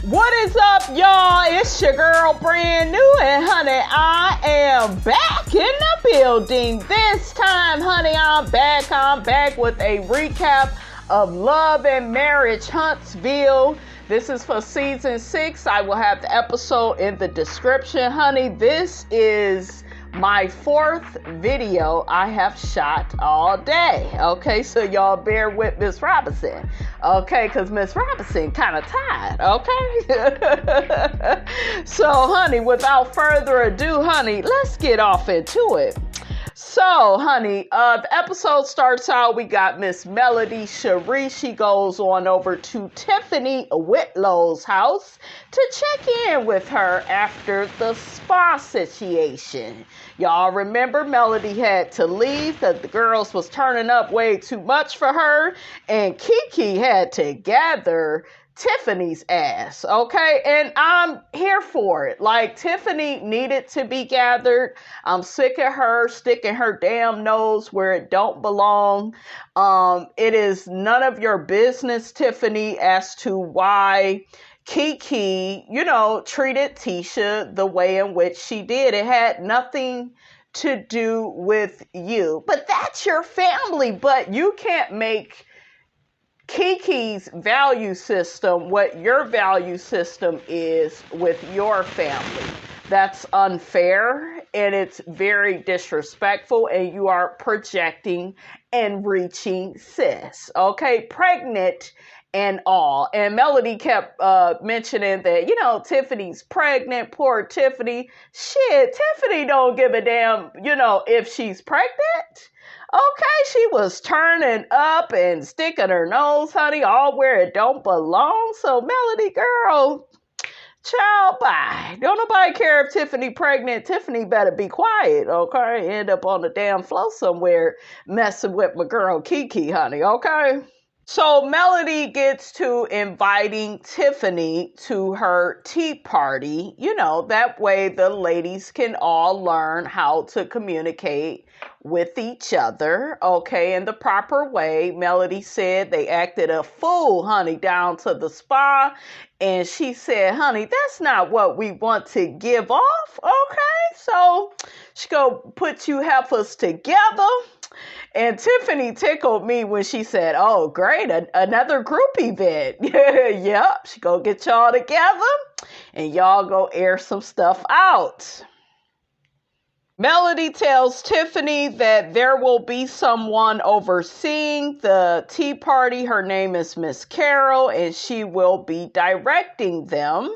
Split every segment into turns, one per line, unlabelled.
What is up, y'all? It's your girl, Brand New, and honey, I am back in the building. This time, honey, I'm back with a recap of Love and Marriage Huntsville. This is for season 6. I will have the episode in the description, honey. This is my 4th video I have shot all day. Okay, so y'all bear with Miss Robinson. Okay, because Miss Robinson kind of tired. Okay. So, honey, without further ado, honey, let's get off into it. So, honey, the episode starts out, we got Miss Melodyshari. She goes on over to Tiffanywhitlow's house to check in with her after the spa situation. Y'all remember Melody had to leave because the girls was turning up way too much for her, and Keke had to gather Tiffany's ass, okay? And I'm here for it. Like, Tiffany needed to be gathered. I'm sick of her sticking her damn nose where it don't belong. It is none of your business, Tiffany, as to why KEKE, treated TISHA the way in which she did. It had nothing to do with you. But that's your family. But you can't make KEKE's value system what your value system is with your family. That's unfair and it's very disrespectful, and you are projecting and reaching sis. Okay, pregnant and all. And Melody kept mentioning that, Tiffany's pregnant, poor Tiffany. Shit, Tiffany don't give a damn, if she's pregnant. Okay, she was turning up and sticking her nose, honey, all where it don't belong. So, Melody, girl, child, bye. Don't nobody care if Tiffany pregnant. Tiffany better be quiet, okay? End up on the damn floor somewhere messing with my girl Keke, honey, okay? So Melody gets to inviting Tiffany to her tea party. That way the ladies can all learn how to communicate with each other, okay, in the proper way. Melody said they acted a fool, honey, down to the spa. And she said, honey, that's not what we want to give off, okay? So she go put you heifers together. And Tiffany tickled me when she said, oh, great, another group event. Yep, she go get y'all together and y'all go air some stuff out. Melody tells Tiffany that there will be someone overseeing the tea party. Her name is Miss Carol, and she will be directing them.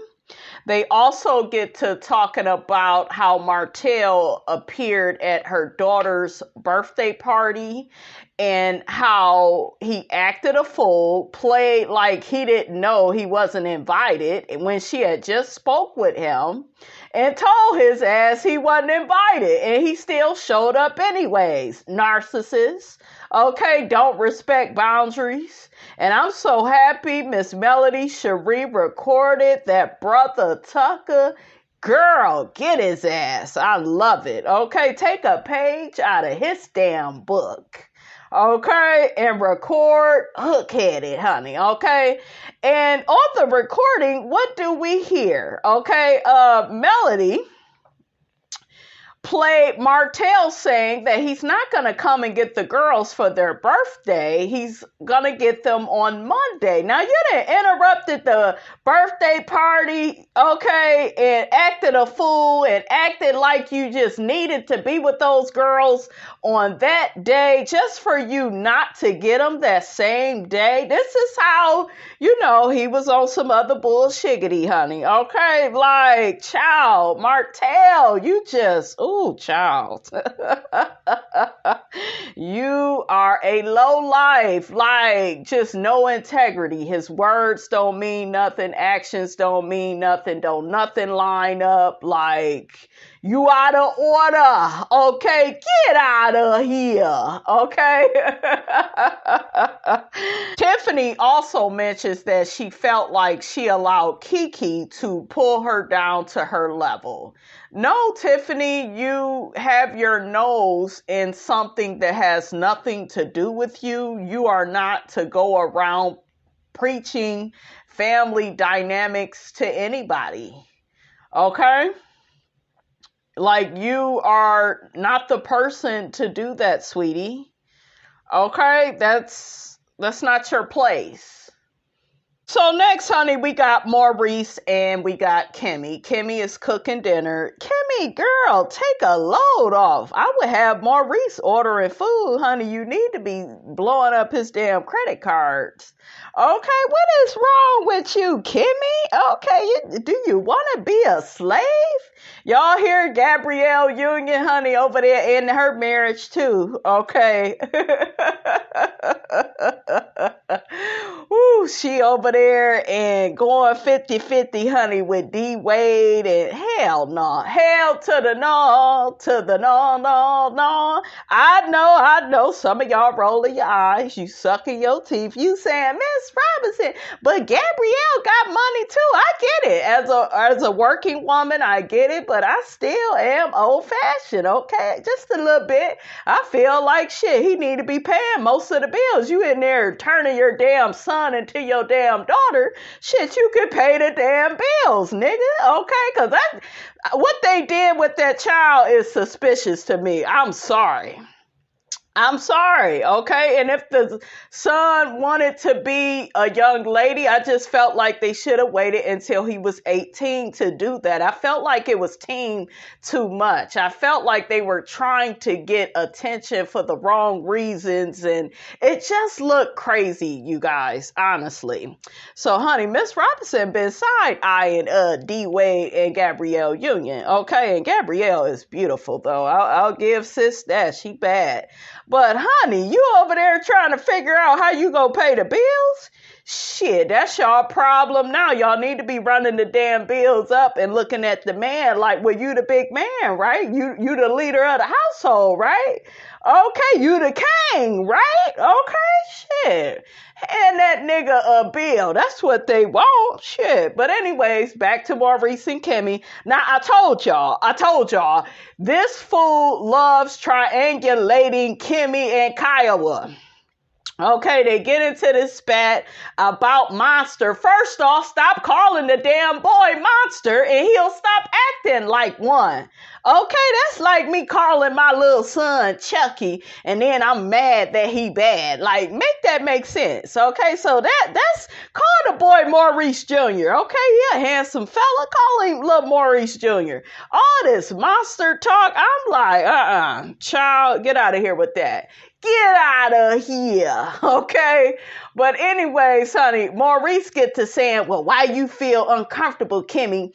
They also get to talking about how Martell appeared at her daughter's birthday party and how he acted a fool, played like he didn't know he wasn't invited when she had just spoke with him and told his ass he wasn't invited, and he still showed up anyways. Narcissist. Okay, don't respect boundaries. And I'm so happy Miss Melodyshari recorded that brother Tucker. Girl, get his ass. I love it. Okay, take a page out of his damn book. Okay, and record hook-headed, honey, okay? And on the recording, what do we hear? Okay, Melody played Martell saying that he's not going to come and get the girls for their birthday. He's going to get them on Monday. Now, you done interrupted the birthday party, okay, and acted a fool and acted like you just needed to be with those girls on that day just for you not to get them that same day. This is how, he was on some other bullshiggity, honey, okay? Like, child, Martell, you just, ooh, child. You are a low life, like just no integrity. His words don't mean nothing. Actions don't mean nothing. Don't nothing line up. Like, you out of order. Okay, get out of here. Okay. Tiffany also mentions that she felt like she allowed Keke to pull her down to her level. No, Tiffany, you have your nose in something that has nothing to do with you. You are not to go around preaching family dynamics to anybody. Okay? Like, you are not the person to do that, sweetie. Okay? That's not your place. So next, honey, we got Maurice and we got Kimmi. Kimmi is cooking dinner. Kimmi, girl, take a load off. I would have Maurice ordering food, honey. You need to be blowing up his damn credit cards. Okay, what is wrong with you, Kimmi? Okay, do you want to be a slave? Y'all hear Gabrielle Union, honey, over there in her marriage too. Okay. Ooh, she over there and going 50-50, honey, with D Wade, and hell no. Hell to the no, to the no, no, no. I know some of y'all rolling your eyes, you sucking your teeth, you saying, Miss Robinson, but Gabrielle got money too. I get it. As a working woman, I get it, but I still am old fashioned, okay? Just a little bit. I feel like shit, he need to be paying most of the bills. You in there turning your damn son into your damn daughter. Shit, you could pay the damn bills, nigga, okay? Because what they did with that child is suspicious to me. I'm sorry, okay? And if the son wanted to be a young lady, I just felt like they should have waited until he was 18 to do that. I felt like it was teen too much. I felt like they were trying to get attention for the wrong reasons, and it just looked crazy, you guys, honestly. So, honey, Miss Robinson been side-eyeing D Wade and Gabrielle Union, okay? And Gabrielle is beautiful, though. I'll give sis that. She bad. But honey, you over there trying to figure out how you gonna pay the bills? Shit, that's y'all problem now. Y'all need to be running the damn bills up and looking at the man like, well, you the big man, right? You the leader of the household, right? Okay, you the king, right? Okay, shit. Hand that nigga a bill. That's what they want. Shit. But anyways, back to Maurice and Kimmi. Now, I told y'all, this fool loves triangulating Kimmi and KIAWAH. Okay, they get into this spat about Monster. First off, stop calling the damn boy Monster and he'll stop acting like one. Okay, that's like me calling my little son Chucky and then I'm mad that he bad. Like, make that make sense. Okay, so that's call the boy Maurice Jr. Okay, he a handsome fella. Call him little Maurice Jr. All this monster talk, I'm like, child, get out of here with that. Get out of here, okay? But anyways, honey, Maurice get to saying, well, why you feel uncomfortable, Kimmi,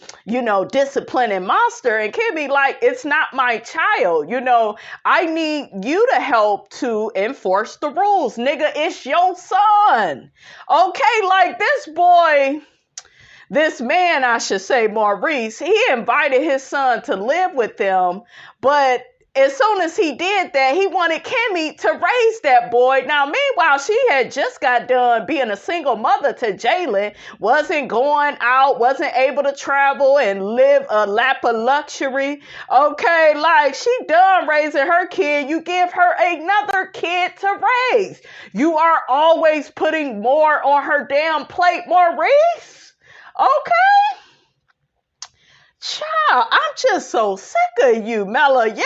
disciplining Monster? And Kimmi like, it's not my child, I need you to help to enforce the rules. Nigga, it's your son. Okay, like this man, I should say, Maurice, he invited his son to live with them, but as soon as he did that, he wanted Kimmi to raise that boy. Now, meanwhile, she had just got done being a single mother to Jalen, wasn't going out, wasn't able to travel and live a lap of luxury. Okay, like, she done raising her kid. You give her another kid to raise. You are always putting more on her damn plate, Maurice. Okay? Child, I'm just so sick of you, Mellow Yellow.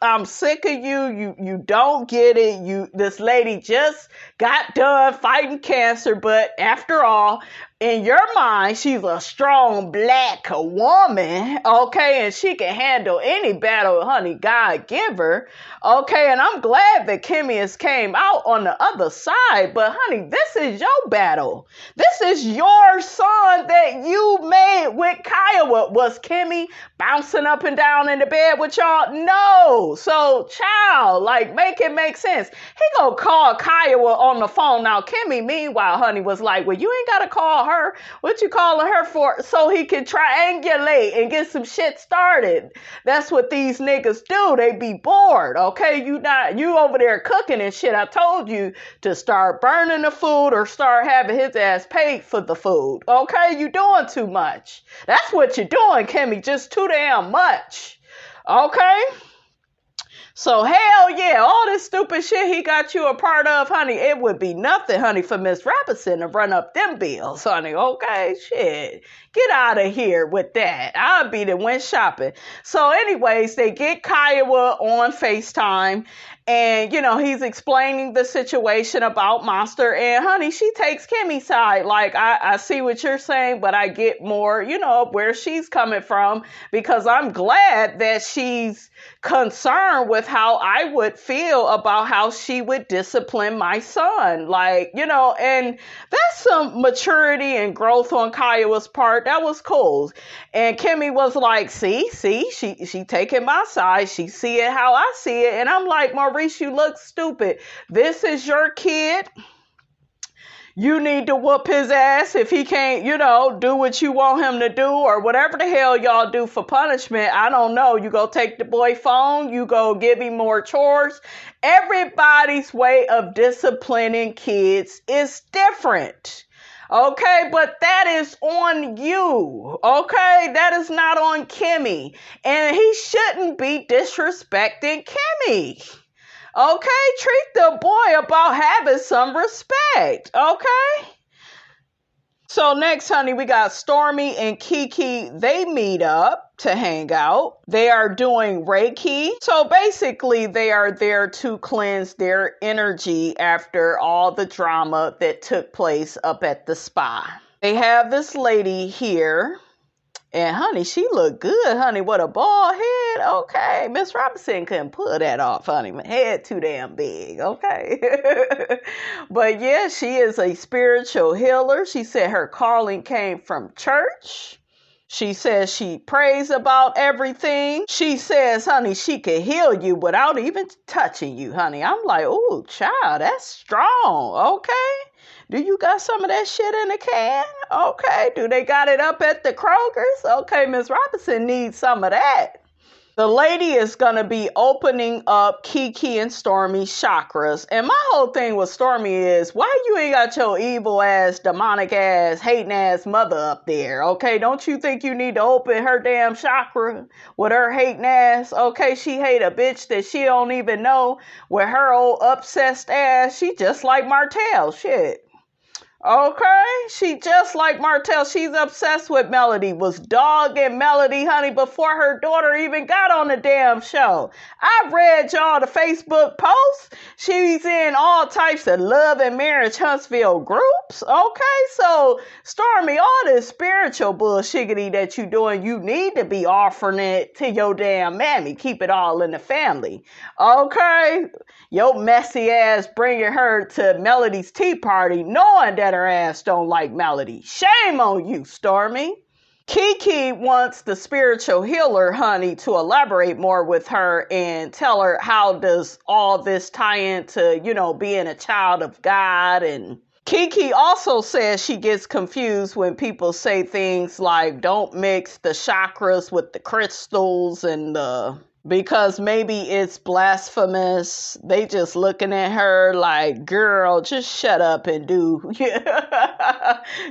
I'm sick of you. You don't get it. This lady just got done fighting cancer, but after all, in your mind, she's a strong black woman, okay, and she can handle any battle, honey, God give her, okay, and I'm glad that Kimmi has came out on the other side, but honey, this is your battle. This is your son that you made with KIAWAH. Was Kimmi bouncing up and down in the bed with y'all? No. So, child, like, make it make sense. He gonna call KIAWAH on the phone. Now, Kimmi, meanwhile, honey, was like, well, you ain't gotta call her. What you calling her for? So he can triangulate and get some shit started. That's what these niggas do. They be bored, okay? You over there cooking and shit. I told you to start burning the food or start having his ass paid for the food, okay? You doing too much. That's what you're doing, Kimmi. Just too damn much, okay? So hell yeah, all this stupid shit he got you a part of, honey, it would be nothing, honey, for Miss Robinson to run up them bills, honey. Okay, shit. Get out of here with that. I'll be the went shopping. So anyways, they get KIAWAH on FaceTime. And, you know, he's explaining the situation about Monster. And, honey, she takes Kimmi's side. Like, I see what you're saying, but I get more, you know, where she's coming from. Because I'm glad that she's concerned with how I would feel about how she would discipline my son. Like, you know, and that's some maturity and growth on KIAWAH's part. That was cool. And Kimmi was like, see, she taking my side. She see it how I see it. And I'm like, Maurice, you look stupid. This is your kid. You need to whoop his ass if he can't, you know, do what you want him to do or whatever the hell y'all do for punishment. I don't know. You go take the boy phone. You go give him more chores. Everybody's way of disciplining kids is different. Okay, but that is on you. Okay, that is not on Kimmi. And he shouldn't be disrespecting Kimmi. Okay, treat the boy about having some respect. Okay? So next, honey, we got Stormi and KEKE. They meet up to hang out. They are doing Reiki. So basically, they are there to cleanse their energy after all the drama that took place up at the spa. They have this lady here. And, honey, she looked good, honey, with a bald head. Okay, Miss Robinson couldn't pull that off, honey. My head too damn big, okay? But, yeah, she is a spiritual healer. She said her calling came from church. She says she prays about everything. She says, honey, she can heal you without even touching you, honey. I'm like, ooh, child, that's strong, okay? Do you got some of that shit in the can? Okay. Do they got it up at the Kroger's? Okay, Miss Robinson needs some of that. The lady is going to be opening up KEKE and Stormi's chakras. And my whole thing with Stormi is, why you ain't got your evil ass, demonic ass, hating ass mother up there? Okay, don't you think you need to open her damn chakra with her hating ass? Okay, she hate a bitch that she don't even know with her old obsessed ass. She just like Martell, shit. Okay, she just like Martell. She's obsessed with Melody. Was dogging Melody, honey, before her daughter even got on the damn show. I read y'all the Facebook posts. She's in all types of Love and Marriage Huntsville groups. Okay, so Stormi, all this spiritual bullshiggity that you doing, you need to be offering it to your damn mammy. Keep it all in the family. Okay, your messy ass bringing her to Melody's tea party, knowing that her ass don't like Melody. Shame on you, Stormi. KEKE wants the spiritual healer, honey, to elaborate more with her and tell her how does all this tie into, you know, being a child of God. And KEKE also says she gets confused when people say things like don't mix the chakras with the crystals and because maybe it's blasphemous. They just looking at her like, girl, just shut up and do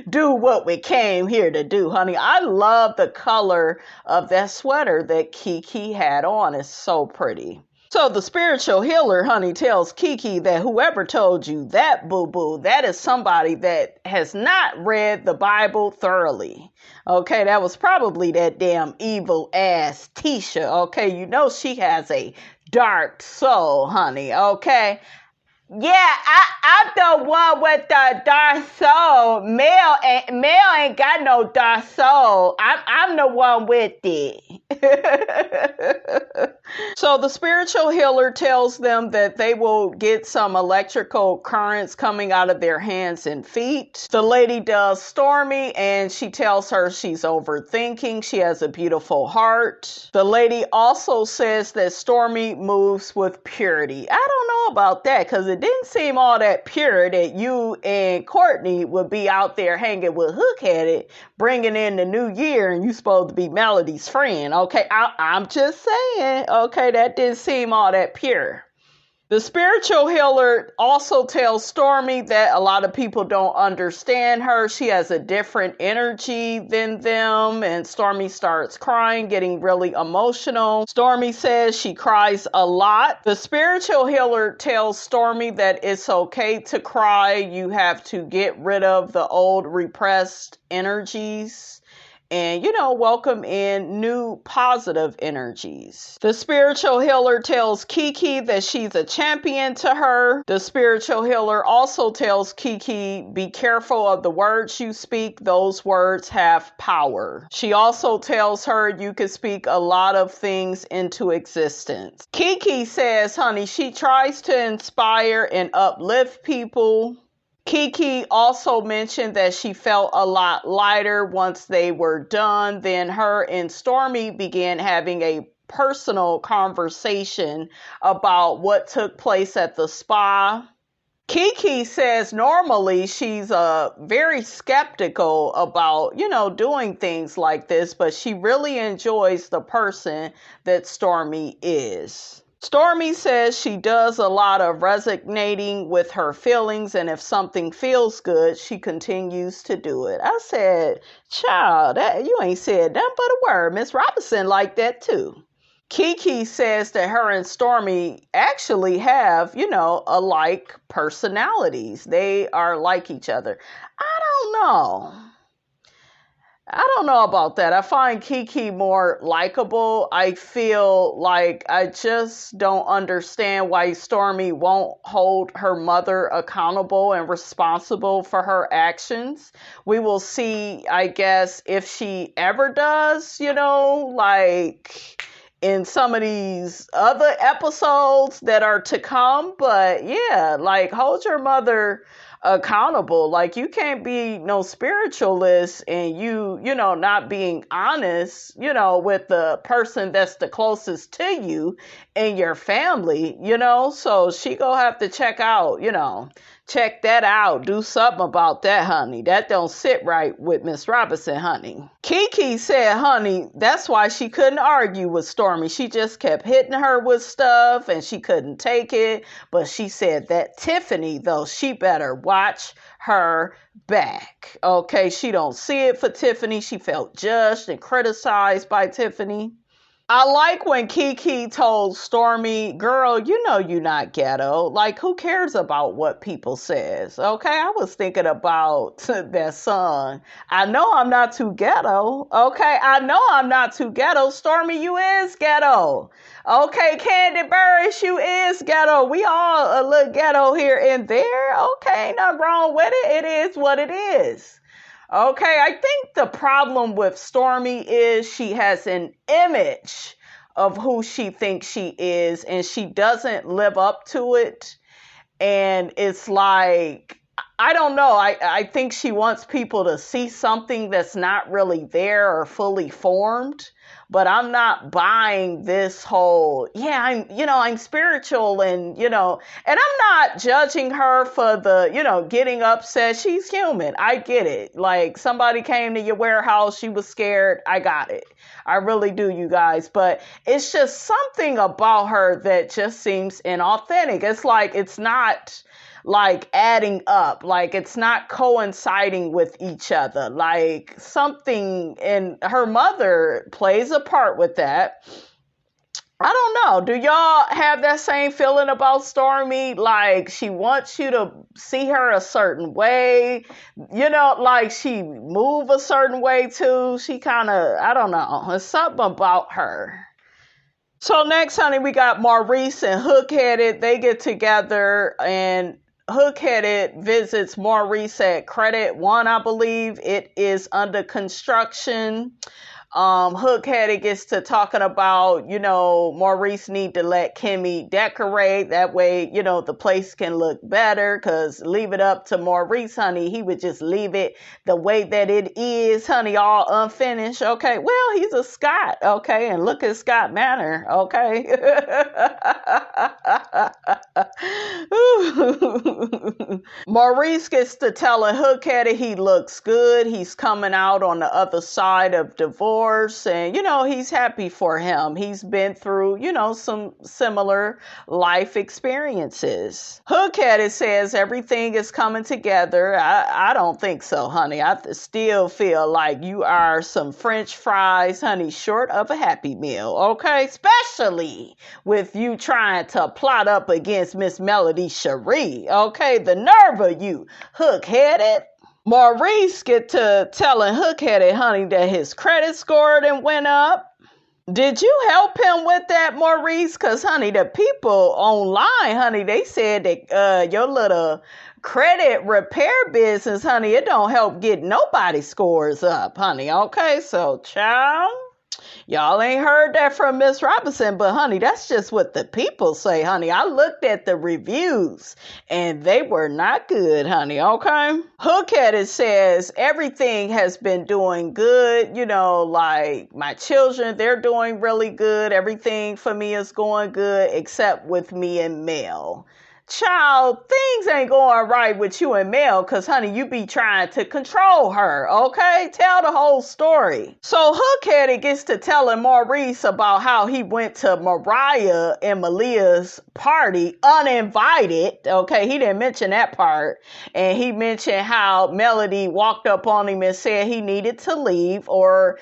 what we came here to do, honey. I love the color of that sweater that KEKE had on. It's so pretty. So the spiritual healer, honey, tells KEKE that whoever told you that, boo-boo, that is somebody that has not read the Bible thoroughly. Okay, that was probably that damn evil ass TISHA. Okay, you know she has a dark soul, honey. Okay. Yeah, I'm the one with the dark soul. Mel ain't got no dark soul. I'm the one with it. So the spiritual healer tells them that they will get some electrical currents coming out of their hands and feet. The lady does Stormi and she tells her she's overthinking. She has a beautiful heart. The lady also says that Stormi moves with purity. I don't know about that because it didn't seem all that pure that you and Courtney would be out there hanging with Hook-Headed, bringing in the new year, and you supposed to be Melody's friend. Okay, I'm just saying. Okay, that didn't seem all that pure. The spiritual healer also tells Stormi that a lot of people don't understand her. She has a different energy than them, and Stormi starts crying, getting really emotional. Stormi says she cries a lot. The spiritual healer tells Stormi that it's okay to cry. You have to get rid of the old repressed energies and, welcome in new positive energies. The spiritual healer tells KEKE that she's a champion to her. The spiritual healer also tells KEKE, be careful of the words you speak. Those words have power. She also tells her you can speak a lot of things into existence. KEKE says, honey, she tries to inspire and uplift people. KEKE also mentioned that she felt a lot lighter once they were done. Then her and Stormi began having a personal conversation about what took place at the spa. KEKE says normally she's very skeptical about, doing things like this, but she really enjoys the person that Stormi is. Stormi says she does a lot of resonating with her feelings, and if something feels good, she continues to do it. I said, child, you ain't said nothing but a word. Miss Robinson like that too. KEKE says that her and Stormi actually have, alike personalities. They are like each other. I don't know about that. I find KEKE more likable. I feel like I just don't understand why Stormi won't hold her mother accountable and responsible for her actions. We will see, I guess, if she ever does, like in some of these other episodes that are to come. But yeah, like hold your mother accountable. Like you can't be no spiritualist and you not being honest, with the person that's the closest to you and your family, so she gonna have to check that out, do something about that, honey. That don't sit right with Miss Robinson, honey. KEKE said, honey, that's why she couldn't argue with Stormi. She just kept hitting her with stuff and she couldn't take it. But she said that Tiffany, though, she better watch her back. Okay, she don't see it for Tiffany. She felt judged and criticized by Tiffany. I like when KEKE told Stormi, girl, you're not ghetto. Like, who cares about what people says? Okay, I was thinking about that song. I know I'm not too ghetto. Okay, I know I'm not too ghetto. Stormi, you is ghetto. Okay, Candy Burris, you is ghetto. We all a little ghetto here and there. Okay, nothing wrong with it. It is what it is. Okay, I think the problem with Stormi is she has an image of who she thinks she is and she doesn't live up to it. And it's like, I don't know. I think she wants people to see something that's not really there or fully formed. But I'm not buying this whole, I'm spiritual and I'm not judging her for the, getting upset. She's human. I get it. Like somebody came to your warehouse. She was scared. I got it. I really do, you guys. But it's just something about her that just seems inauthentic. It's like, it's not like adding up, like it's not coinciding with each other, like something, and her mother plays a part with that. I don't know. Do y'all have that same feeling about Stormi? Like she wants you to see her a certain way, like she move a certain way too. She kind of, I don't know. There's something about her. So next, honey, we got Maurice and Hook-Headed. They get together and Hook-Headed visits Maurice at Credit 1, I believe. It is under construction. Hook-Headed gets to talking about, Maurice need to let KIMMI decorate. That way, the place can look better, because leave it up to Maurice, honey, he would just leave it the way that it is, honey, all unfinished. Okay, well, he's a Scott, okay, and look at Scott Manor, okay. Maurice gets to telling Hookheaded he looks good. He's coming out on the other side of divorce. And, he's happy for him. He's been through, some similar life experiences. Hookheaded says everything is coming together. I don't think so, honey. I still feel like you are some French fries, honey, short of a Happy Meal, okay? Especially with you trying to plot up against Miss melodyshari, okay? The nerve of you, Hook-headed. Maurice get to telling Hook-headed, honey, that his credit score done went up. Did you help him with that, Maurice? Because, honey, the people online, honey, they said that your little credit repair business, honey, it don't help get nobody's scores up, honey, okay? So, child, y'all ain't heard that from Miss Robinson, but, honey, that's just what the people say, honey. I looked at the reviews, and they were not good, honey, okay? Hookheaded says everything has been doing good, like my children, they're doing really good. Everything for me is going good, except with me and Mel. Child, things ain't going right with you and Mel because, honey, you be trying to control her, okay? Tell the whole story. So Hookheaded gets to telling Maurice about how he went to Mariah and Malia's party uninvited, okay? He didn't mention that part. And he mentioned how Melody walked up on him and said he needed to leave or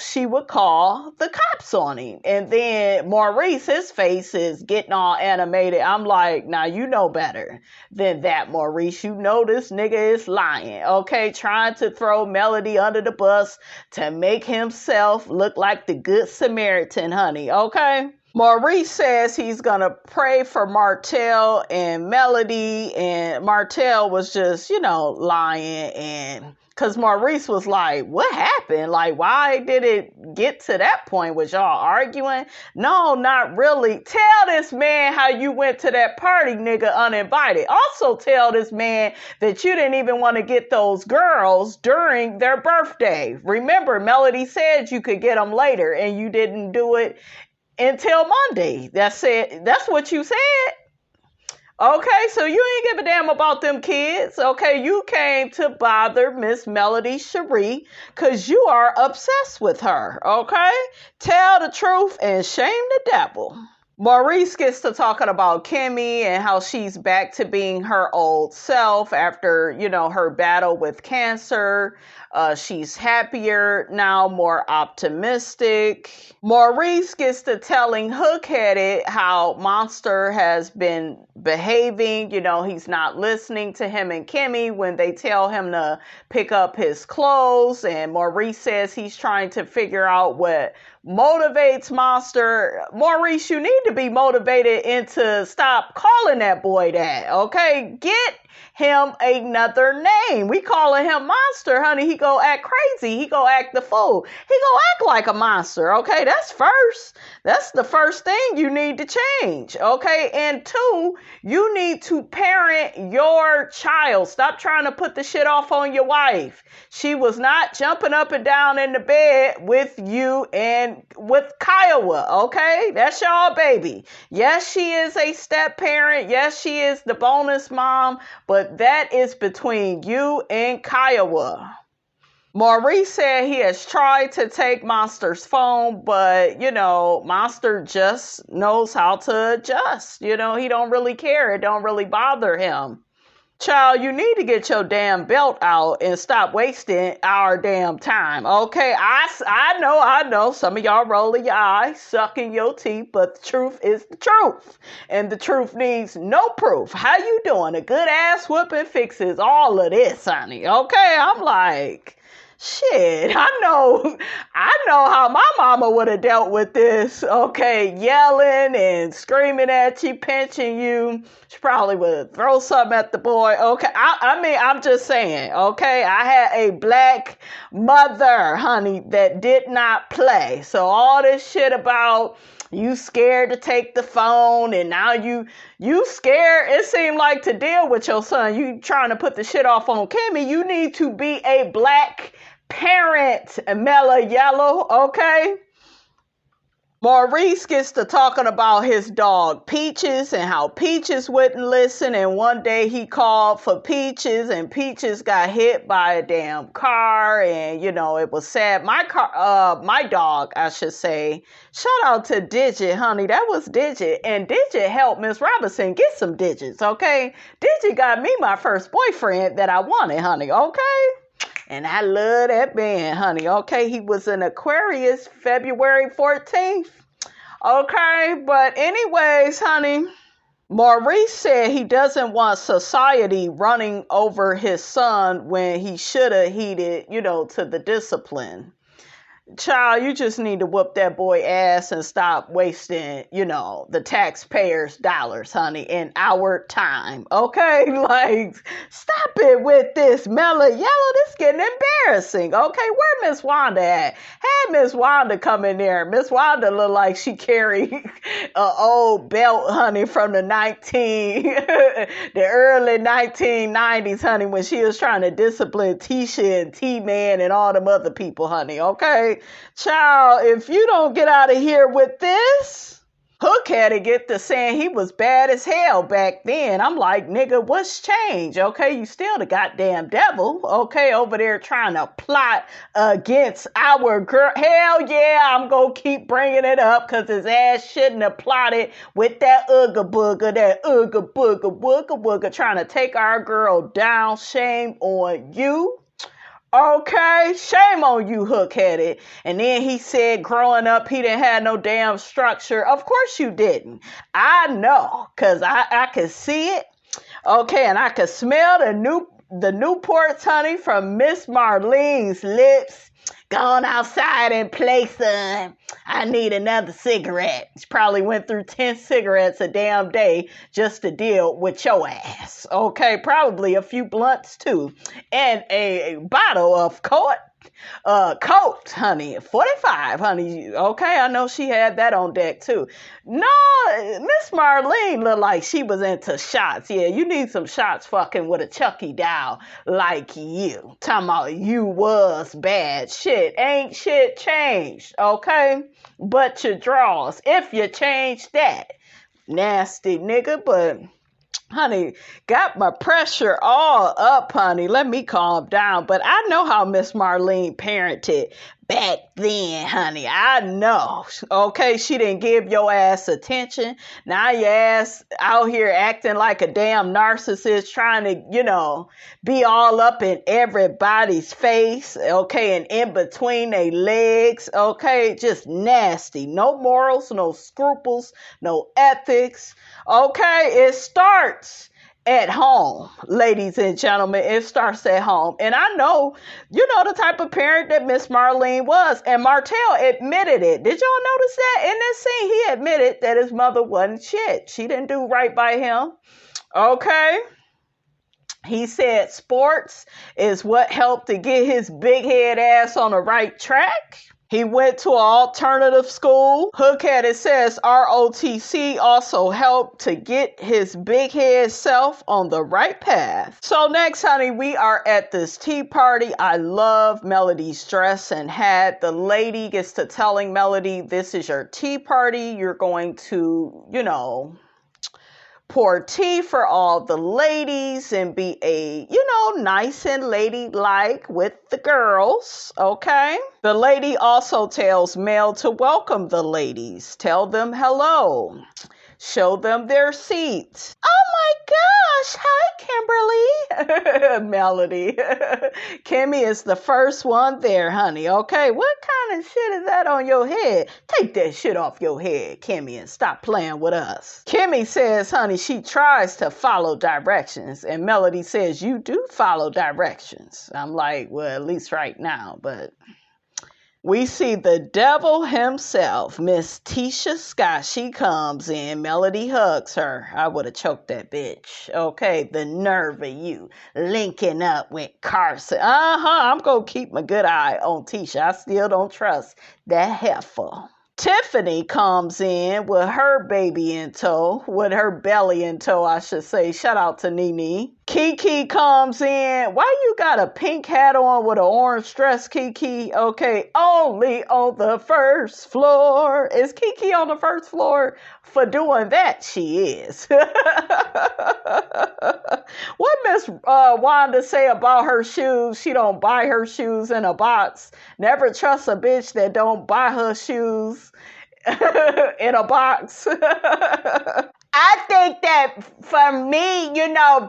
she would call the cops on him. And then Maurice, his face is getting all animated. I'm like, now you know better than that, Maurice. You know this nigga is lying, okay? Trying to throw Melody under the bus to make himself look like the good Samaritan, honey, okay? Maurice says he's going to pray for Martell and Melody, and Martell was just, lying, and because Maurice was like, what happened? Like, why did it get to that point? Was y'all arguing? No, not really. Tell this man how you went to that party, nigga, uninvited. Also tell this man that you didn't even want to get those girls during their birthday. Remember, Melody said you could get them later, and you didn't do it until Monday. That's it. That's what you said. Okay, so you ain't give a damn about them kids. Okay, you came to bother Miss melodyshari because you are obsessed with her. Okay, tell the truth and shame the devil. Maurice gets to talking about KIMMI and how she's back to being her old self after, her battle with cancer. She's happier now, more optimistic. Maurice gets to telling Hookheaded how Monster has been behaving. He's not listening to him and KIMMI when they tell him to pick up his clothes. And Maurice says he's trying to figure out what motivates Monster. Maurice, you need to be motivated into stop calling that boy that, okay? Get him another name. We calling him Monster, honey. He go act crazy. He go act the fool. He go act like a monster, okay? That's first. That's the first thing you need to change, okay? And two, you need to parent your child. Stop trying to put the shit off on your wife. She was not jumping up and down in the bed with you and with KIAWAH, okay? That's y'all baby. Yes, she is a step parent. Yes, she is the bonus mom, but that is between you and KIAWAH. Maurice said he has tried to take Monster's phone, but, Monster just knows how to adjust. He don't really care. It don't really bother him. Child, you need to get your damn belt out and stop wasting our damn time, okay? I know some of y'all rolling your eyes, sucking your teeth, but the truth is the truth. And the truth needs no proof. How you doing? A good ass whooping fixes all of this, honey, okay? I'm like, shit, I know how my mama would have dealt with this, okay? Yelling and screaming at you, pinching you. She probably would throw something at the boy, okay? I'm just saying, okay? I had a black mother, honey, that did not play. So all this shit about you scared to take the phone and now you scared, it seemed like, to deal with your son. You trying to put the shit off on KIMMI. You need to be a black parent, Mela Yellow, okay? Maurice gets to talking about his dog Peaches and how Peaches wouldn't listen, and one day he called for Peaches and Peaches got hit by a damn car, and it was sad. My dog, I should say, shout out to Digit, honey. That was Digit, and Digit helped Miss Robinson get some digits, okay? Digit got me my first boyfriend that I wanted, honey, okay? And I love that man, honey. Okay, he was an Aquarius, February 14th. Okay, but anyways, honey, Maurice said he doesn't want society running over his son when he should have heeded, to the discipline. Child, you just need to whoop that boy ass and stop wasting, the taxpayers' dollars, honey, in our time. Okay? Like, stop it with this mellow yellow. This getting embarrassing. Okay? Where Miss Wanda at? Had Miss Wanda come in there. Miss Wanda looked like she carried an old belt, honey, from the early 1990s, honey, when she was trying to discipline Tisha and T-Man and all them other people, honey. Okay? Child, if you don't get out of here with this, Hook had to get to saying he was bad as hell back then. I'm like, nigga, what's changed? Okay, you still the goddamn devil, okay, over there trying to plot against our girl. Hell yeah, I'm gonna keep bringing it up because his ass shouldn't have plotted with that Ooga Booga, wooga wooga, trying to take our girl down. Shame on you. Okay, shame on you, hook-headed. And then he said growing up he didn't have no damn structure. Of course you didn't. I know, because I could see it. Okay, and I could smell the Newports, honey, from Miss Marlene's lips. Gone outside and play, son. I need another cigarette. She probably went through 10 cigarettes a damn day just to deal with your ass. Okay, probably a few blunts too. And a bottle of Coke, honey. 45, honey. Okay, I know she had that on deck too. No, Miss Marlene looked like she was into shots. Yeah, you need some shots fucking with a Chucky doll like you. Talking about you was bad. Shit, ain't shit changed, okay? But your draws, if you change that. Nasty nigga, but... honey, got my pressure all up, honey. Let me calm down. But I know how Miss Marlene parented back then, honey. I know. Okay, she didn't give your ass attention. Now your ass out here acting like a damn narcissist, trying to, be all up in everybody's face. Okay, and in between their legs. Okay, just nasty. No morals, no scruples, no ethics. Okay, it starts at home, ladies and gentlemen. It starts at home. And I know, the type of parent that Miss Marlene was. And Martell admitted it. Did y'all notice that? In this scene, he admitted that his mother wasn't shit. She didn't do right by him. Okay. He said sports is what helped to get his big head ass on the right track. He went to an alternative school. Hookheaded says ROTC also helped to get his big head self on the right path. So next, honey, we are at this tea party. I love Melody's dress and hat. The lady gets to telling Melody, this is your tea party. You're going to, pour tea for all the ladies and be a, nice and ladylike with the girls, okay? The lady also tells Mel to welcome the ladies. Tell them hello. Show them their seats. Oh my gosh. Hi, Kimberly. Melody. Kimmy is the first one there, honey. Okay, what kind of shit is that on your head? Take that shit off your head, Kimmy, and stop playing with us. Kimmy says, honey, she tries to follow directions. And Melody says, you do follow directions. I'm like, well, at least right now, but... we see the devil himself, Miss TISHA Scott. She comes in. Melody hugs her. I would have choked that bitch. Okay, the nerve of you linking up with Carson. I'm going to keep my good eye on TISHA. I still don't trust that heifer. Tiffany comes in with her baby in tow, with her belly in tow, I should say. Shout out to Nene. Keke comes in. Why you got a pink hat on with an orange dress, Keke? Okay, only on the first floor. Is Keke on the first floor? For doing that, she is. What Miss Wanda say about her shoes? She don't buy her shoes in a box. Never trust a bitch that don't buy her shoes in a box. I think that for me,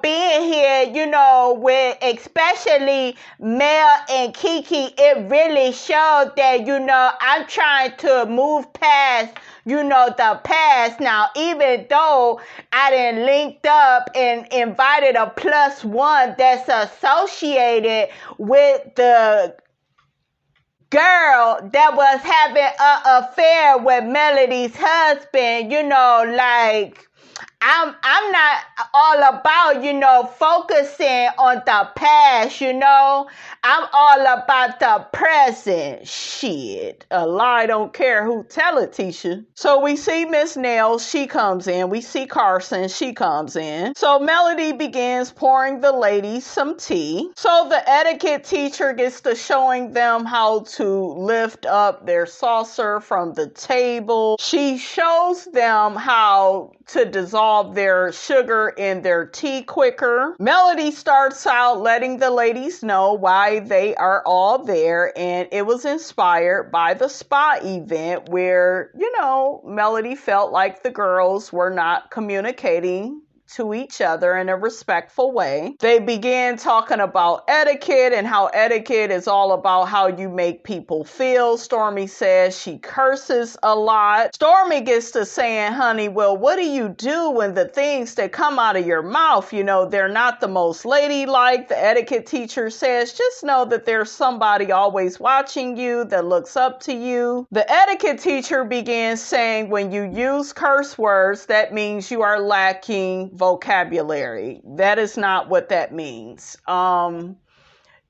being here, with especially Mel and Keke, it really showed that, I'm trying to move past, the past. Now, even though I done linked up and invited a +1 that's associated with the girl that was having an affair with Melody's husband, I'm not all about, focusing on the past, I'm all about the present. Shit. A lie don't care who tell it, Tisha. So we see Miss Nail, she comes in. We see Carson, she comes in. So Melody begins pouring the ladies some tea. So the etiquette teacher gets to showing them how to lift up their saucer from the table. She shows them how to dissolve their sugar in their tea quicker. Melody starts out letting the ladies know why they are all there, and it was inspired by the spa event where, Melody felt like the girls were not communicating to each other in a respectful way. They began talking about etiquette and how etiquette is all about how you make people feel. Stormi says she curses a lot. Stormi gets to saying, honey, well, what do you do when the things that come out of your mouth, they're not the most ladylike? The etiquette teacher says, just know that there's somebody always watching you that looks up to you. The etiquette teacher begins saying, when you use curse words, that means you are lacking vocabulary. That is not what that means.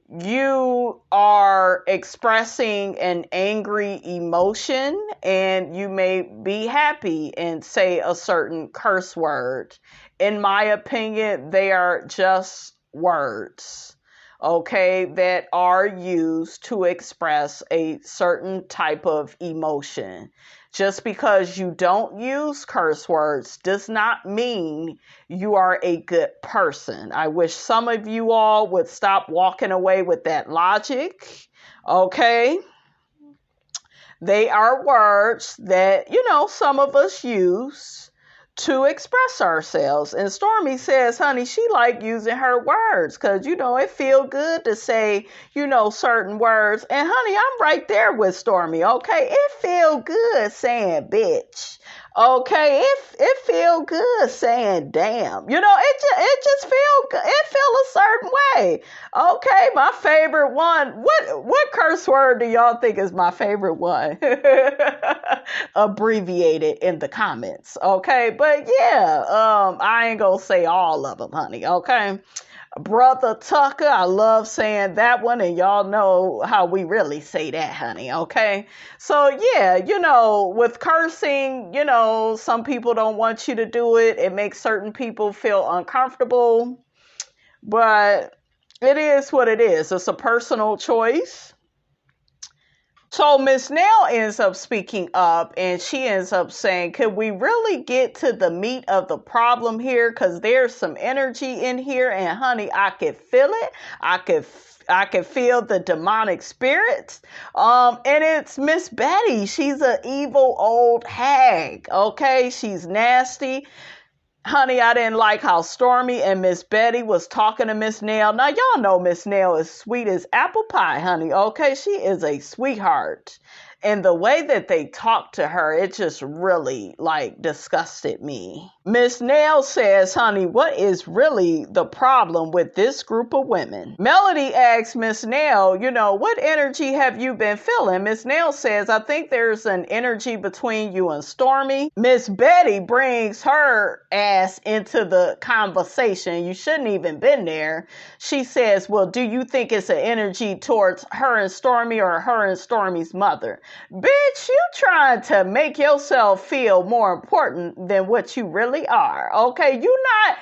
You are expressing an angry emotion, and you may be happy and say a certain curse word. In my opinion, they are just words, okay, that are used to express a certain type of emotion. Just because you don't use curse words does not mean you are a good person. I wish some of you all would stop walking away with that logic, okay? They are words that, some of us use to express ourselves. And Stormi says, honey, she like using her words because, it feel good to say, certain words. And honey, I'm right there with Stormi, okay? It feel good saying bitch. Okay, it feel good saying damn. It just feel good. It feel a certain way. Okay, my favorite one. What curse word do y'all think is my favorite one? Abbreviated in the comments. Okay, but yeah, I ain't gonna say all of them, honey. Okay. Brother Tucker, I love saying that one, and y'all know how we really say that, honey, okay? So, yeah, with cursing, some people don't want you to do it. It makes certain people feel uncomfortable, but it is what it is. It's a personal choice. So Miss Nail ends up speaking up, and she ends up saying, could we really get to the meat of the problem here? Because there's some energy in here, and honey, I could feel it. I could feel the demonic spirits. And it's Miss Betty. She's an evil old hag, okay? She's nasty. Honey, I didn't like how Stormi and Miss Betty was talking to Miss Nail. Now, y'all know Miss Nail is sweet as apple pie, honey, okay? She is a sweetheart. And the way that they talked to her, it just really, disgusted me. Miss Nail says, honey, what is really the problem with this group of women? Melody asks Miss Nail, what energy have you been feeling? Miss Nail says, I think there's an energy between you and Stormi. Miss Betty brings her ass into the conversation. You shouldn't even been there. She says, well, do you think it's an energy towards her and Stormi or her and Stormi's mother? Bitch, you trying to make yourself feel more important than what you really are. Okay, you not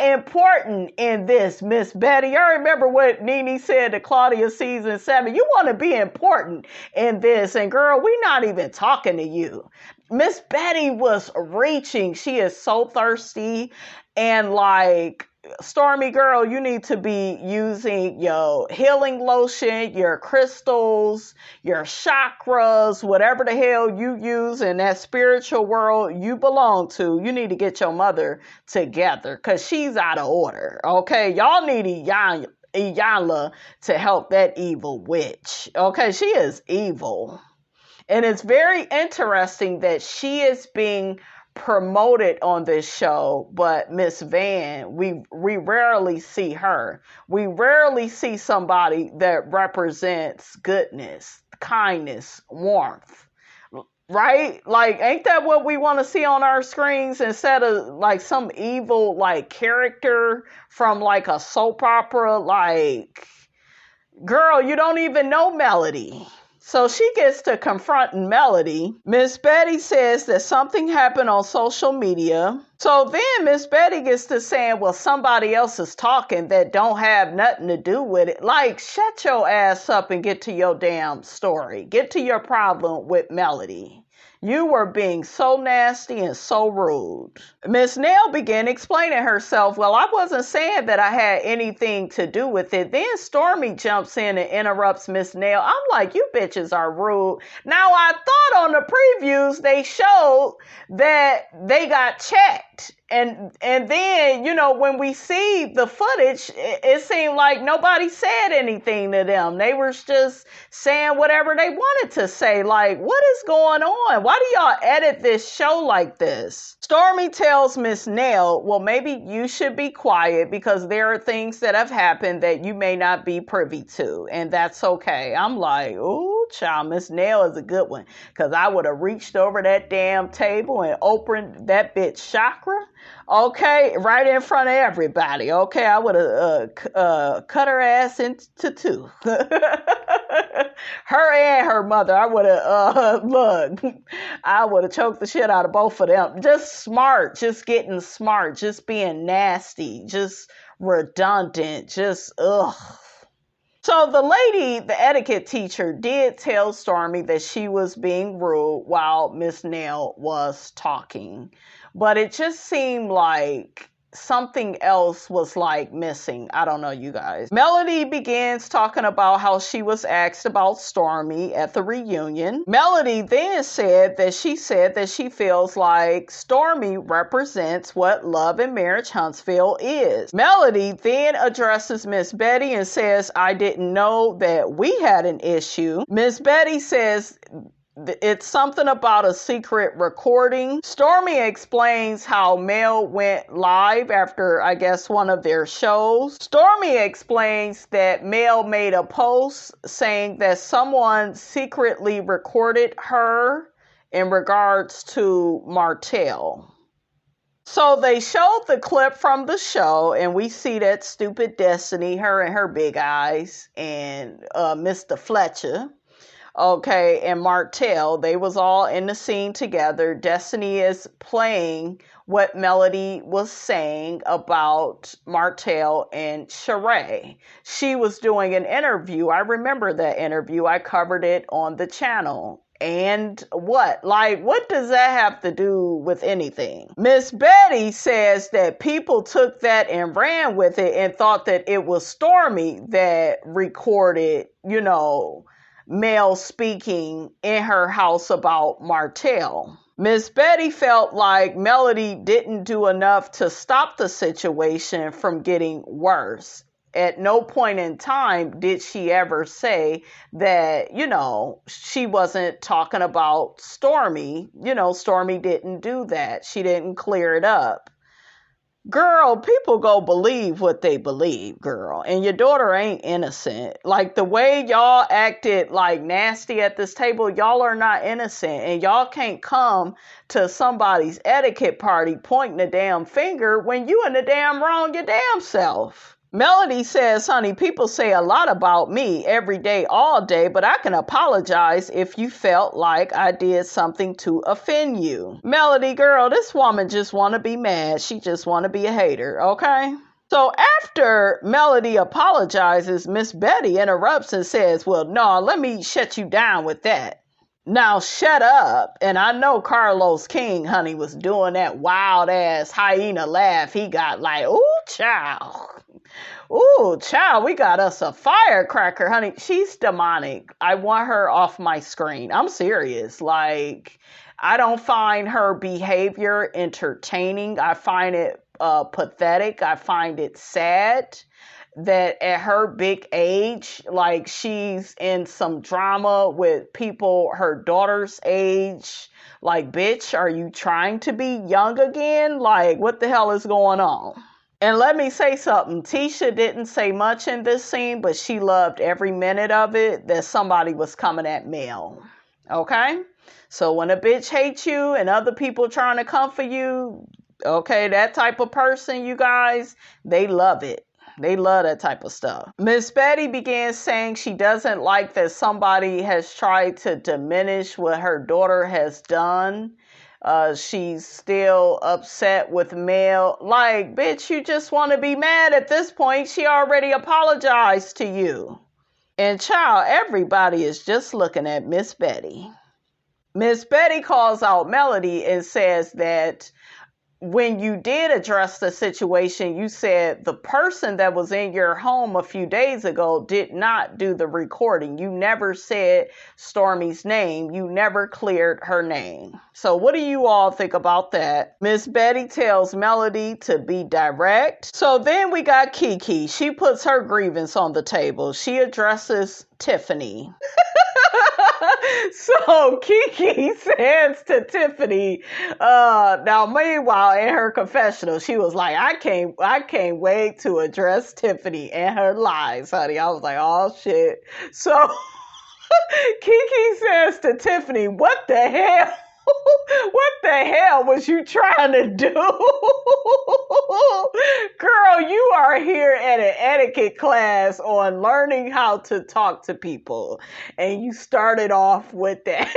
important in this, Miss Betty. I remember what Nene said to Claudia season 7. You want to be important in this, and girl, we not even talking to you. Miss Betty was reaching. She is so thirsty, and like, Stormi girl, you need to be using your healing lotion, your crystals, your chakras, whatever the hell you use in that spiritual world you belong to. You need to get your mother together because she's out of order. Okay, y'all need Iyanla to help that evil witch. Okay, she is evil. And it's very interesting that she is being promoted on this show, but Miss Van, we rarely see her. We rarely see somebody that represents goodness, kindness, warmth, right? Like, ain't that what we want to see on our screens instead of like some evil like character from like a soap opera? Like, girl, you don't even know Melody. So she gets to confronting Melody. Miss Betty says that something happened on social media. So then Miss Betty gets to saying, well, somebody else is talking that don't have nothing to do with it. Like, shut your ass up and get to your damn story. Get to your problem with Melody. You were being so nasty and so rude. Miss Nell began explaining herself. Well, I wasn't saying that I had anything to do with it. Then Stormi jumps in and interrupts Miss Nell. I'm like, you bitches are rude. Now, I thought on the previews they showed that they got checked. And then, you know, when we see the footage, it seemed like nobody said anything to them. They were just saying whatever they wanted to say. Like, what is going on? Why do y'all edit this show like this? Stormi tells Miss Nell, well, maybe you should be quiet because there are things that have happened that you may not be privy to. And that's okay. I'm like, ooh, child, Miss Nell is a good one. Because I would have reached over that damn table and opened that bitch chakra. Okay, right in front of everybody. Okay, I would have cut her ass into two. Her and her mother. I would have, look, I would have choked the shit out of both of them. Just smart, just getting smart, just being nasty, just redundant, just ugh. So the lady, the etiquette teacher, did tell Stormi that she was being rude while Miss Nell was talking. But it just seemed like something else was like missing. I don't know, you guys. Melody begins talking about how she was asked about Stormi at the reunion. Melody then said that she feels like Stormi represents what Love and Marriage Huntsville is. Melody then addresses Miss Betty and says, I didn't know that we had an issue. Miss Betty says it's something about a secret recording. Stormi explains how Mel went live after, I guess, one of their shows. Stormi explains that Mel made a post saying that someone secretly recorded her in regards to Martell. So they showed the clip from the show, and we see that stupid Destiny, her and her big eyes, and Mr. Fletcher. Okay, and Martell, they was all in the scene together. Destiny is playing what Melody was saying about Martell and Sheree. She was doing an interview. I remember that interview. I covered it on the channel. And what? Like, what does that have to do with anything? Miss Betty says that people took that and ran with it and thought that it was Stormi that recorded, you know, Mel speaking in her house about Martell. Miss Betty felt like Melody didn't do enough to stop the situation from getting worse. At no point in time did she ever say that, you know, she wasn't talking about Stormi. You know, Stormi didn't do that. She didn't clear it up. Girl, people go believe what they believe, girl. And your daughter ain't innocent. Like, the way y'all acted like nasty at this table, y'all are not innocent. And y'all can't come to somebody's etiquette party pointing a damn finger when you in the damn wrong your damn self. Melody says, honey, people say a lot about me every day, all day, but I can apologize if you felt like I did something to offend you. Melody, girl, this woman just want to be mad. She just want to be a hater, okay? So after Melody apologizes, Miss Betty interrupts and says, well, no, let me shut you down with that. Now shut up. And I know Carlos King, honey, was doing that wild ass hyena laugh. He got like, ooh, child. Ooh, child, we got us a firecracker, honey. She's demonic. I want her off my screen. I'm serious. Like, I don't find her behavior entertaining. I find it pathetic. I find it sad that at her big age, like she's in some drama with people her daughter's age. Like, bitch, are you trying to be young again? Like, what the hell is going on? And let me say something. Tisha didn't say much in this scene, but she loved every minute of it that somebody was coming at Mel. Okay? So when a bitch hates you and other people trying to come for you, okay, that type of person, you guys, they love it. They love that type of stuff. Miss Betty began saying she doesn't like that somebody has tried to diminish what her daughter has done. She's still upset with Mel. Like, bitch, you just want to be mad at this point. She already apologized to you. And child, everybody is just looking at Miss Betty. Miss Betty calls out Melody and says that when you did address the situation, you said the person that was in your home a few days ago did not do the recording. You never said Stormi's name. You never cleared her name. So what do you all think about that? Miss Betty tells Melody to be direct. So then we got Kiki. She puts her grievance on the table. She addresses Tiffany. So Kiki says to Tiffany, now meanwhile in her confessional, she was like, I can't wait to address Tiffany and her lies, honey. I was like, oh shit. So Kiki says to Tiffany, what the hell? What the hell was you trying to do? Girl, you are here at an etiquette class on learning how to talk to people. And you started off with that.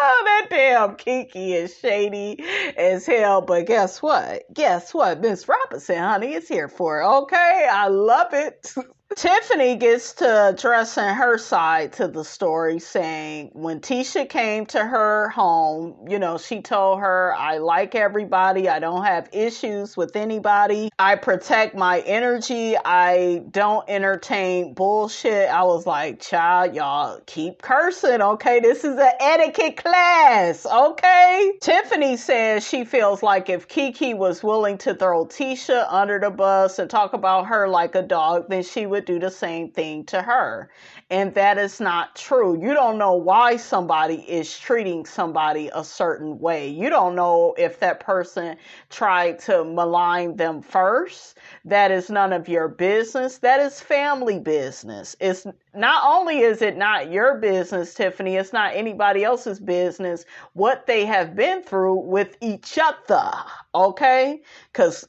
That damn Kiki is shady as hell. But guess what? Guess what? Miss Robinson, honey, is here for it. Okay? I love it. Tiffany gets to addressing her side to the story, saying when Tisha came to her home, you know, she told her, I like everybody. I don't have issues with anybody. I protect my energy. I don't entertain bullshit. I was like, child, y'all keep cursing, okay? This is an etiquette class, okay? Tiffany says she feels like if Kiki was willing to throw Tisha under the bus and talk about her like a dog, then she would do the same thing to her. And that is not true. You don't know why somebody is treating somebody a certain way. You don't know if that person tried to malign them first. That is none of your business. That is family business. It's not only is it not your business, Tiffany, it's not anybody else's business what they have been through with each other. Okay? Because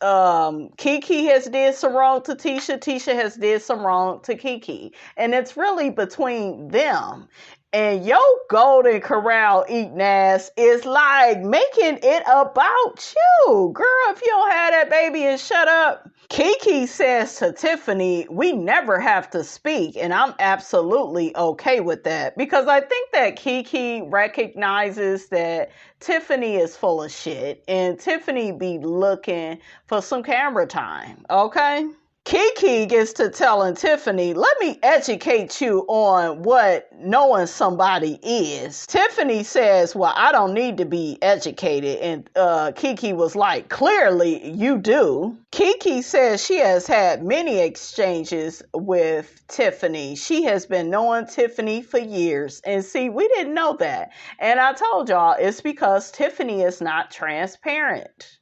Kiki has did some wrong to Tisha. Tisha has did some wrong to Kiki. And it's really between them. And your golden corral eating ass is like making it about you. Girl, if you don't have that baby and shut up. Kiki says to Tiffany, we never have to speak. And I'm absolutely okay with that. Because I think that Kiki recognizes that Tiffany is full of shit. And Tiffany be looking for some camera time. Okay? Kiki gets to telling Tiffany, let me educate you on what knowing somebody is. Tiffany says, well, I don't need to be educated. And Kiki was like, clearly you do. Kiki says she has had many exchanges with Tiffany. She has been knowing Tiffany for years. And see, we didn't know that. And I told y'all it's because Tiffany is not transparent.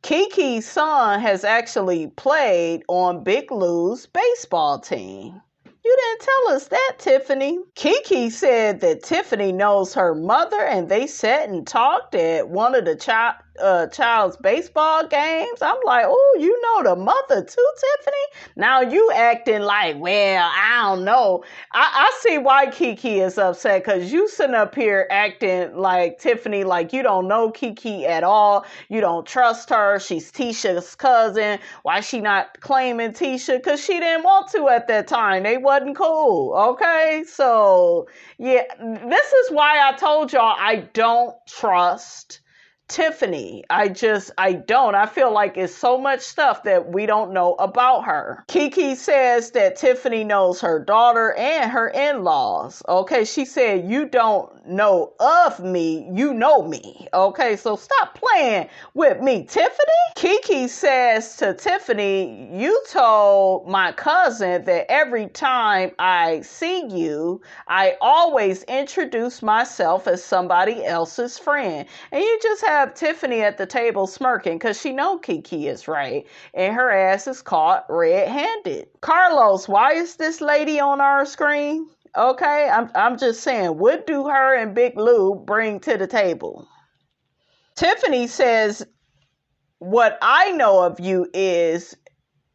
Kiki's son has actually played on Big Lou's baseball team. You didn't tell us that, Tiffany. Keke said that Tiffany knows her mother and they sat and talked at one of the child's baseball games. I'm like, oh, you know the mother too, Tiffany? Now you acting like, well, I don't know. I see why Keke is upset, because you sitting up here acting like Tiffany, like you don't know Keke at all. You don't trust her. She's Tisha's cousin. Why she not claiming Tisha? Because she didn't want to at that time. They wasn't cool. Okay? So, yeah, this is why I told y'all I don't trust Tiffany. I don't. I feel like it's so much stuff that we don't know about her. Keke says that Tiffany knows her daughter and her in-laws. Okay, she said, you don't know of me, you know me. Okay, so stop playing with me, Tiffany. Keke says to Tiffany, you told my cousin that every time I see you, I always introduce myself as somebody else's friend. And you just have Tiffany at the table smirking because she know Keke is right and her ass is caught red-handed. Carlos, why is this lady on our screen? Okay, I'm just saying, what do her and Big Lou bring to the table? Tiffany says, what I know of you is,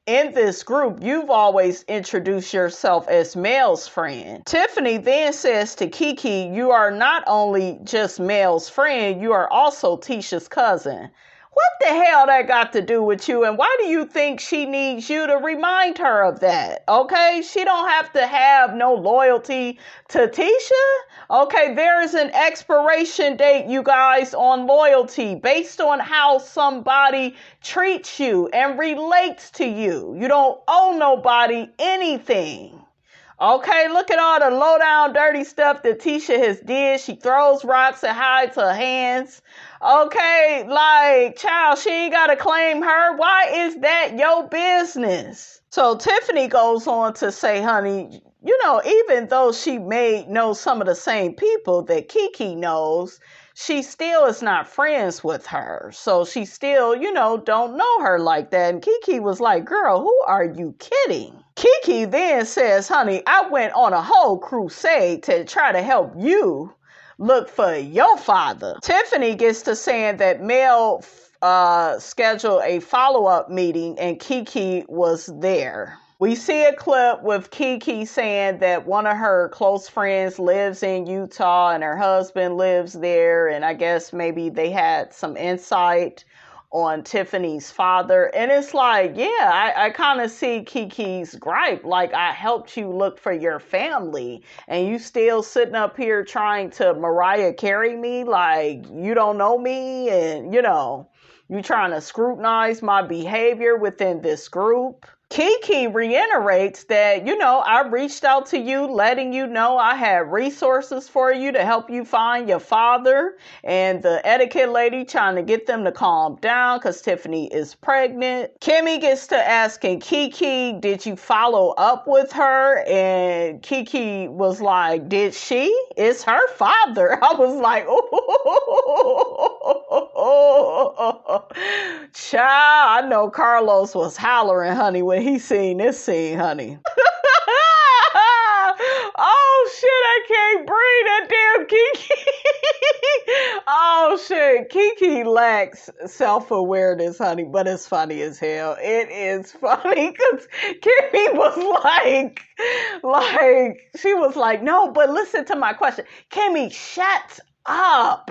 in this group, you've always introduced yourself as Mel's friend. Tiffany then says to Keke, you are not only just Mel's friend, you are also Tisha's cousin. What the hell that got to do with you? And why do you think she needs you to remind her of that? Okay, she don't have to have no loyalty to Tisha. Okay, there is an expiration date, you guys, on loyalty based on how somebody treats you and relates to you. You don't owe nobody anything. Okay, look at all the low down dirty stuff that Tisha has did. She throws rocks and hides her hands. Okay, like, child, she ain't gotta claim her. Why is that your business? So Tiffany goes on to say, honey, you know, even though she may know some of the same people that Keke knows, she still is not friends with her. So she still, you know, don't know her like that. And Keke was like, girl, who are you kidding? Keke then says, honey, I went on a whole crusade to try to help you look for your father. Tiffany gets to saying that Mel scheduled a follow-up meeting and Keke was there. We see a clip with Keke saying that one of her close friends lives in Utah and her husband lives there. And I guess maybe they had some insight on Tiffany's father. And it's like, yeah, I kind of see Keke's gripe. Like, I helped you look for your family and you still sitting up here trying to Mariah Carey me like you don't know me, and you know, you trying to scrutinize my behavior within this group. Keke reiterates that, you know, I reached out to you, letting you know I had resources for you to help you find your father, and the etiquette lady trying to get them to calm down because Tiffany is pregnant. Kimmi gets to asking Keke, did you follow up with her? And Keke was like, did she? It's her father. I was like, oh, child, I know Carlos was hollering, honey, when he seen this scene, honey. Oh shit, I can't breathe, that damn Keke. Oh shit, Keke lacks self-awareness, honey, but it's funny as hell. It is funny because Kimmi was like, she was like, no, but listen to my question. Kimmi, shut up.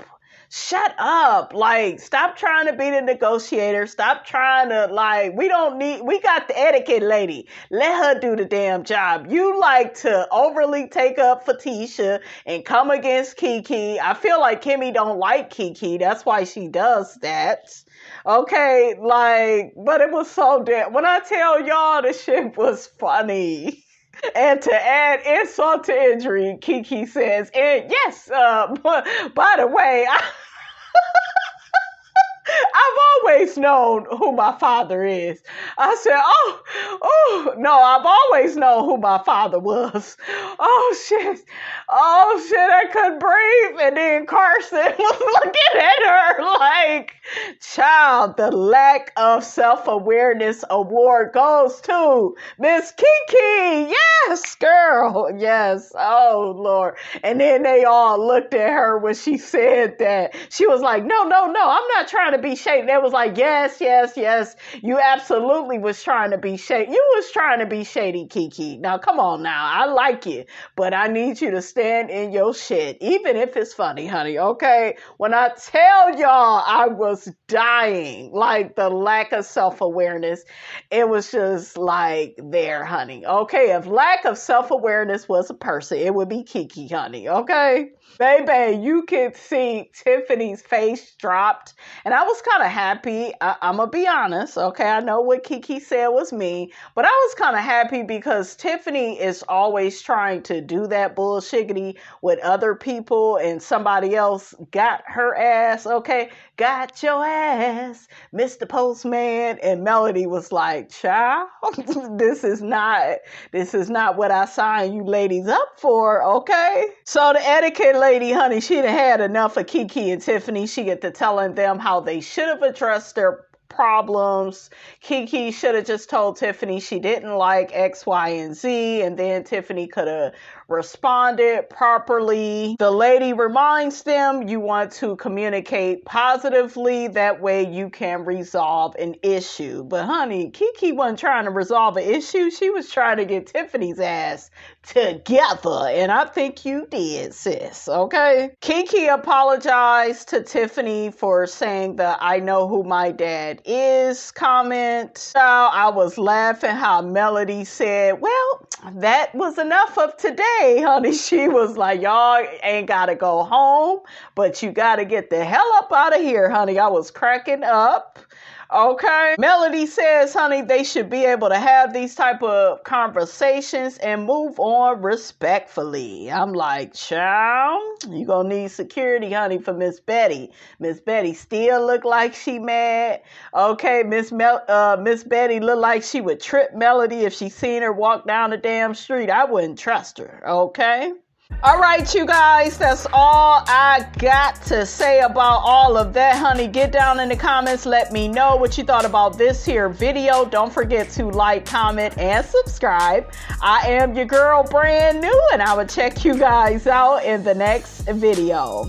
Shut up. Like, stop trying to be the negotiator. Stop trying to, like, we got the etiquette lady. Let her do the damn job. You like to overly take up for Tisha and come against Keke. I feel like Kimmi don't like Keke. That's why she does that. Okay, like, but it was so damn, when I tell y'all the shit was funny. And to add insult to injury, Keke says, and yes, by the way, I've always known who my father is. I said, no, I've always known who my father was. Oh shit, I couldn't breathe. And then Carson was looking at her like, Child, the lack of self-awareness award goes to Miss Kiki. Yes, girl. Yes. Oh, Lord. And then they all looked at her when she said that. She was like, no, I'm not trying to be shady. They was like, yes. You absolutely was trying to be shady. You was trying to be shady, Kiki. Now, come on now. I like you, but I need you to stand in your shit, even if it's funny, honey, okay? When I tell y'all I was dying, like the lack of self-awareness, it was just like there, honey, okay? If lack of self-awareness was a person, it would be Kiki, honey, okay? Baby, you could see Tiffany's face dropped, and I was kind of happy. I'm going to be honest, okay? I know what Kiki said was me, but I was kind of happy because Tiffany is always trying to do that bullshiggity with other people, and somebody else got her ass, okay? Got your ass, Mr. Postman. And Melody was like, child, this is not what I signed you ladies up for, okay? So the etiquette lady, honey, she done had enough of Kiki and Tiffany. She get to telling them how they should have addressed their problems. Kiki should have just told Tiffany she didn't like X, Y, and Z, and then Tiffany could have responded properly. The lady reminds them you want to communicate positively. That way you can resolve an issue. But honey, Kiki wasn't trying to resolve an issue. She was trying to get Tiffany's ass together. And I think you did, sis. Okay? Kiki apologized to Tiffany for saying the "I know who my dad is" comment. So I was laughing how Melody said, well, that was enough of today, honey. She was like, y'all ain't gotta go home, but you gotta get the hell up out of here, honey. I was cracking up. Okay. Melody says, honey, they should be able to have these type of conversations and move on respectfully. I'm like, child, you gonna need security, honey, for Miss Betty. Miss Betty still look like she mad. Okay, Miss Betty look like she would trip Melody if she seen her walk down the damn street. I wouldn't trust her. Okay. All right, you guys, that's all I got to say about all of that, honey. Get down in the comments. Let me know what you thought about this here video. Don't forget to like, comment, and subscribe. I am your girl, brand new, and I will check you guys out in the next video.